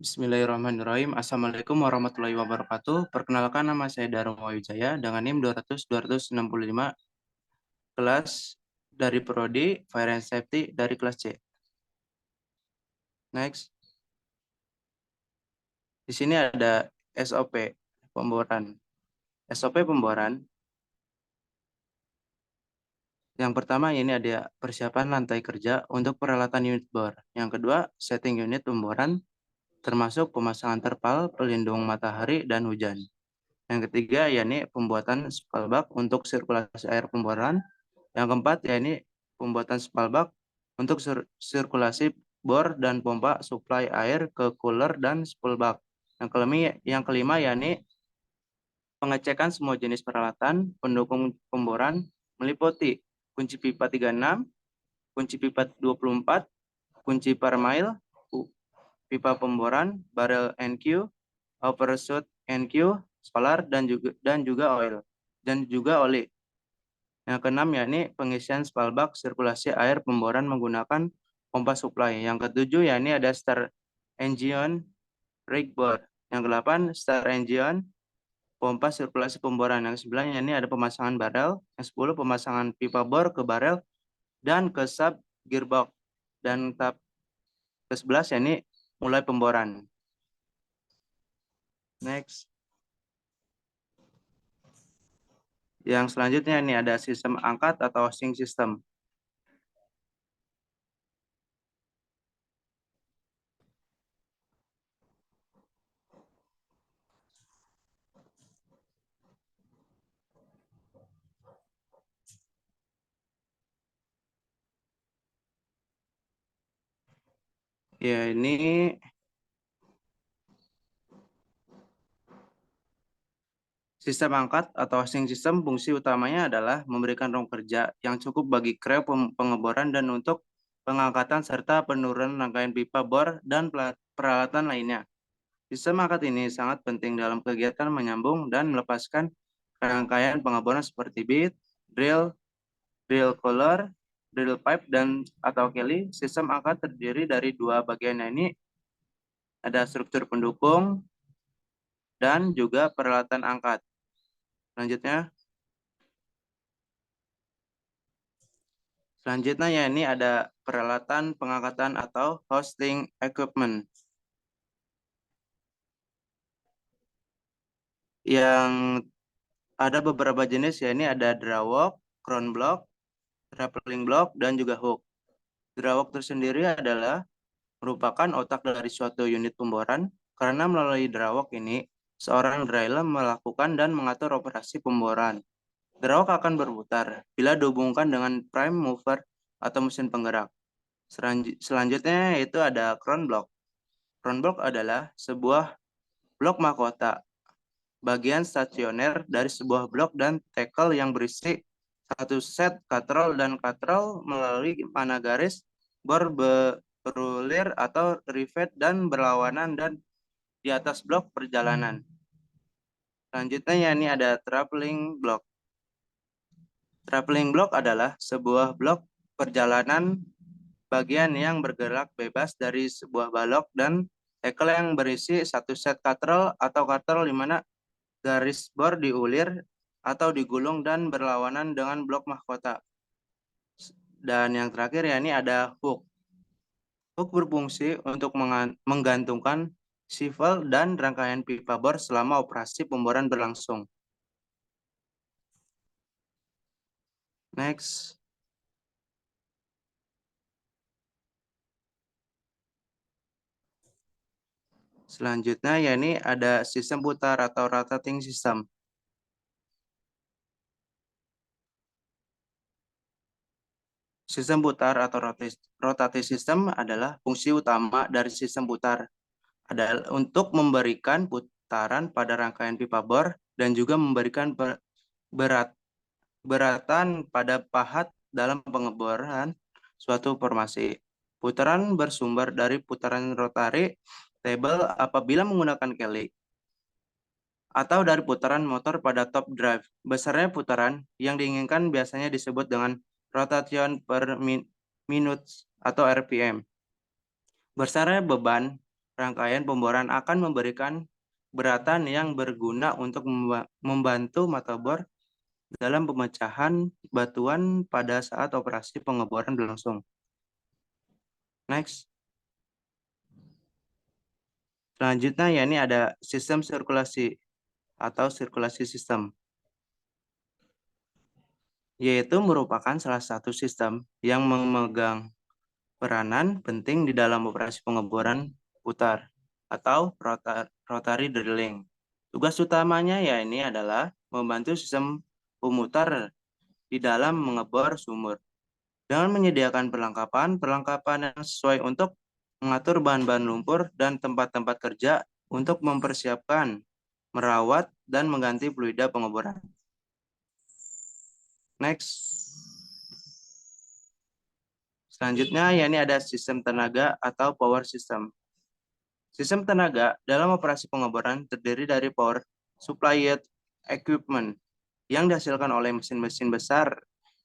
Bismillahirrahmanirrahim. Assalamualaikum warahmatullahi wabarakatuh. Perkenalkan, nama saya Dharma Wijaya dengan NIM 200-265, kelas dari Prodi Fire and Safety dari kelas C. Next. Di sini ada SOP pemboran. SOP pemboran. Yang pertama ini ada persiapan lantai kerja untuk peralatan unit bor. Yang kedua, setting unit pemboran termasuk pemasangan terpal pelindung matahari dan hujan. Yang ketiga, yakni pembuatan spalbak untuk sirkulasi air pemboran. Yang keempat, yakni pembuatan spalbak untuk sirkulasi bor dan pompa suplai air ke cooler dan spalbak. Yang kelima, yakni pengecekan semua jenis peralatan pendukung pemboran meliputi kunci pipa 36, kunci pipa 24, kunci per mile, pipa pemboran, barrel NQ, overshoot NQ, solar dan juga oli. Yang keenam yakni pengisian spalbak sirkulasi air pemboran menggunakan pompa supply. Yang ketujuh yakni ada start engine rig bor. Yang kedelapan start engine pompa sirkulasi pemboran. Yang ke-9 yakni ada pemasangan barel. Yang 10 pemasangan pipa bor ke barel dan ke sub gearbox. Dan tahap ke-11 yakni mulai pemboran. Next. Yang selanjutnya ini ada sistem angkat atau hoisting system. Ya, ini sistem angkat atau hoisting system fungsi utamanya adalah memberikan ruang kerja yang cukup bagi kreu pengeboran dan untuk pengangkatan serta penurunan rangkaian pipa bor dan peralatan lainnya. Sistem angkat ini sangat penting dalam kegiatan menyambung dan melepaskan rangkaian pengeboran seperti bit, drill, drill collar, drill pipe, dan atau keli. Sistem angkat terdiri dari dua bagian, ini ada struktur pendukung dan juga peralatan angkat. Selanjutnya ya ini ada peralatan pengangkatan atau hosting equipment. Yang ada beberapa jenis ya, ini ada drawalk, crown block, rappelling block, dan juga hook. Drawalk tersendiri adalah merupakan otak dari suatu unit pemboran karena melalui drawalk ini seorang driller melakukan dan mengatur operasi pemboran. Drawalk akan berputar bila dihubungkan dengan prime mover atau mesin penggerak. Selanjutnya yaitu ada crown block. Crown block adalah sebuah blok mahkota, bagian stasioner dari sebuah blok dan tackle yang berisi satu set katrol dan katrol melalui panah garis bor berulir atau rivet dan berlawanan dan di atas blok perjalanan. Selanjutnya ini ada traveling block. Traveling block adalah sebuah blok perjalanan bagian yang bergerak bebas dari sebuah balok dan tackle yang berisi satu set katrol atau katrol di mana garis bor diulir atau digulung dan berlawanan dengan blok mahkota. Dan yang terakhir ya ini ada hook. Hook berfungsi untuk menggantungkan sivel dan rangkaian pipa bor selama operasi pemboran berlangsung. Next. Selanjutnya ya ini ada sistem putar atau rotating system. Sistem putar atau rotating system adalah fungsi utama dari sistem putar adalah untuk memberikan putaran pada rangkaian pipa bor dan juga memberikan beratan pada pahat dalam pengeboran suatu formasi. Putaran bersumber dari putaran rotary table apabila menggunakan keli atau dari putaran motor pada top drive. Besarnya putaran yang diinginkan biasanya disebut dengan rotation per minute atau RPM. Besarnya beban rangkaian pemboran akan memberikan beratan yang berguna untuk membantu mata bor dalam pemecahan batuan pada saat operasi pengeboran berlangsung. Next. Selanjutnya ya ini ada sistem sirkulasi atau sirkulasi sistem, yaitu merupakan salah satu sistem yang memegang peranan penting di dalam operasi pengeboran putar atau rotary drilling. Tugas utamanya ya ini adalah membantu sistem pemutar di dalam mengebor sumur dengan menyediakan perlengkapan yang sesuai untuk mengatur bahan-bahan lumpur dan tempat-tempat kerja untuk mempersiapkan, merawat, dan mengganti fluida pengeboran. Next. Selanjutnya, ya ini ada sistem tenaga atau power system. Sistem tenaga dalam operasi pengeboran terdiri dari power supplied equipment yang dihasilkan oleh mesin-mesin besar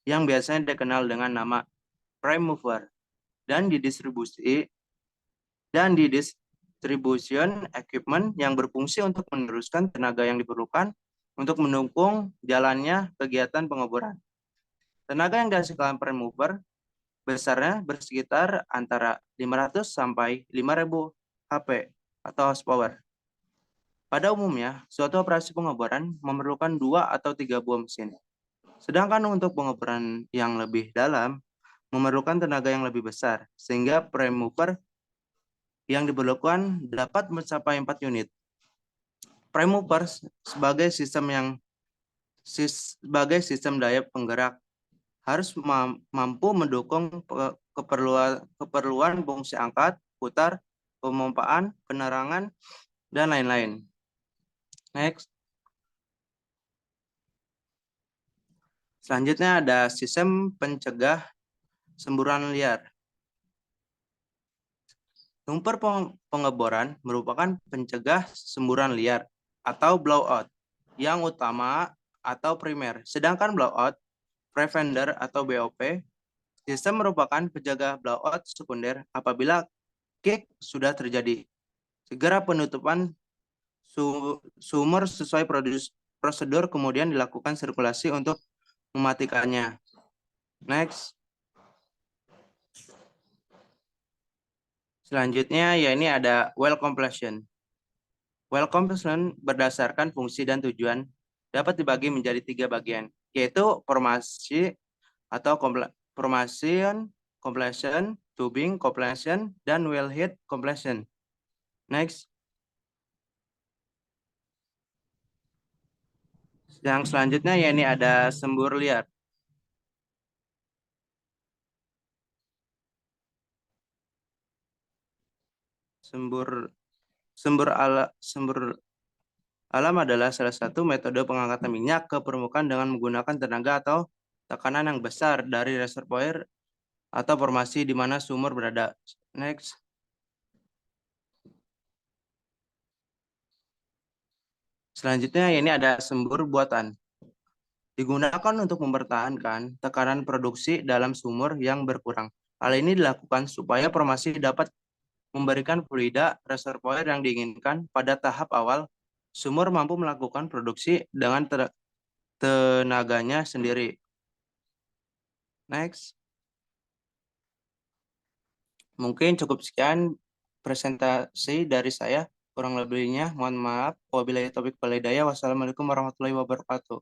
yang biasanya dikenal dengan nama prime mover dan didistribution equipment yang berfungsi untuk meneruskan tenaga yang diperlukan untuk mendukung jalannya kegiatan pengeboran. Tenaga yang dihasilkan prime mover besarnya bersekitar antara 500 sampai 5.000 HP atau horsepower. Pada umumnya, suatu operasi pengeboran memerlukan 2 atau 3 buah mesin. Sedangkan untuk pengeboran yang lebih dalam, memerlukan tenaga yang lebih besar, sehingga prime mover yang diperlukan dapat mencapai 4 unit. Prime mover sebagai sistem daya penggerak harus mampu mendukung keperluan fungsi angkat, putar, pemompaan, penerangan, dan lain-lain. Next. Selanjutnya ada sistem pencegah semburan liar. Lumpur pengeboran merupakan pencegah semburan liar atau blowout yang utama atau primer. Sedangkan blowout preventer atau BOP sistem merupakan penjaga blowout sekunder apabila kick sudah terjadi. Segera penutupan sumur sesuai prosedur kemudian dilakukan sirkulasi untuk mematikannya. Next. Selanjutnya ya ini ada well completion. Well completion berdasarkan fungsi dan tujuan dapat dibagi menjadi 3 bagian, yaitu formasi atau formation, completion, tubing completion, dan wellhead completion. Next. Yang selanjutnya ya ini ada sembur liar. Sembur alam adalah salah satu metode pengangkatan minyak ke permukaan dengan menggunakan tenaga atau tekanan yang besar dari reservoir atau formasi di mana sumur berada. Next. Selanjutnya ini ada sembur buatan. Digunakan untuk mempertahankan tekanan produksi dalam sumur yang berkurang. Hal ini dilakukan supaya formasi dapat memberikan fluida reservoir yang diinginkan pada tahap awal. Sumur mampu melakukan produksi dengan tenaganya sendiri. Next. Mungkin cukup sekian presentasi dari saya. Kurang lebihnya mohon maaf. Wabillahi taufiq wal hidayah. Wassalamualaikum warahmatullahi wabarakatuh.